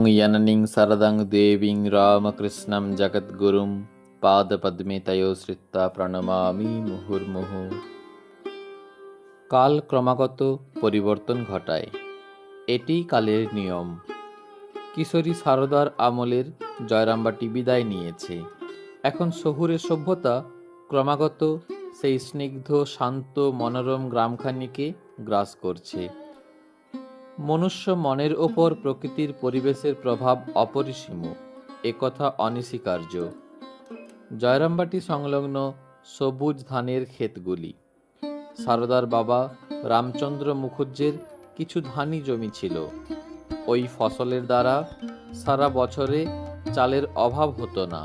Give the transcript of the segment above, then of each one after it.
जननीं शरदं देवीं रामकृष्णं जगद्गुरुं पादपद्मे तयोश्रित्वा প্রণমামি মুহুর্মুহু। কাল ক্রমাগত পরিবর্তন ঘটায়, এটিই কালের নিয়ম। কিশোরী সারদার আমলের জয়রামবাটি বিদায় নিয়েছে। এখন শহুরের সভ্যতা ক্রমাগত সেই স্নিগ্ধ শান্ত মনোরম গ্রামখানিকে গ্রাস করছে। মনুষ্য মনের ওপর প্রকৃতির পরিবেশের প্রভাব অপরিসীম, একথা অনস্বীকার্য। জয়রামবাটি সংলগ্ন সবুজ ধানের ক্ষেতগুলি। সারদার বাবা রামচন্দ্র মুখুজ্জের কিছু ধানি জমি ছিল। ওই ফসলের দ্বারা সারা বছরে চালের অভাব হতো না।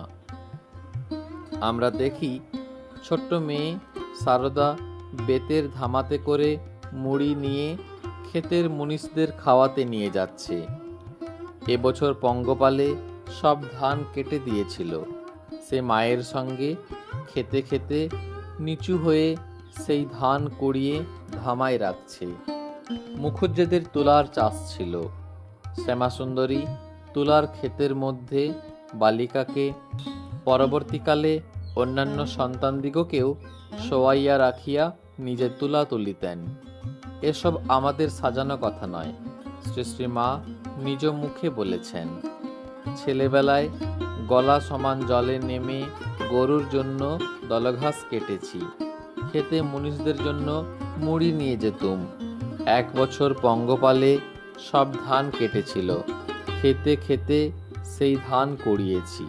আমরা দেখি ছোট্ট মেয়ে সারদা বেতের ধামাতে করে মুড়ি নিয়ে ক্ষেতের মুনিশদের খাওয়াতে নিয়ে যাচ্ছে। এবছর পঙ্গপালে সব ধান কেটে দিয়েছিল। সে মায়ের সঙ্গে খেতে খেতে নিচু হয়ে সেই ধান কুড়িয়ে ধামায় রাখছে। মুখুজ্জেদের তুলার চাষ ছিল। শ্যামাসুন্দরী তুলার ক্ষেতের মধ্যে বালিকাকে, পরবর্তীকালে অন্যান্য সন্তানদিগকেও শোয়াইয়া রাখিয়া নিজে তুলা তুলিতেন। এসব আমাদের সাজানো কথা নয়, শ্রী শ্রী মা নিজ মুখে বলেছেন। ছেলেবেলায় গলা সমান জলে নেমে গরুর জন্য দলঘাস কেটেছি, খেতে মুনিশদের জন্য মুড়ি নিয়ে যেতুম। এক বছর পঙ্গপালে সব ধান কেটেছিল, খেতে খেতে সেই ধান কুড়িয়েছি।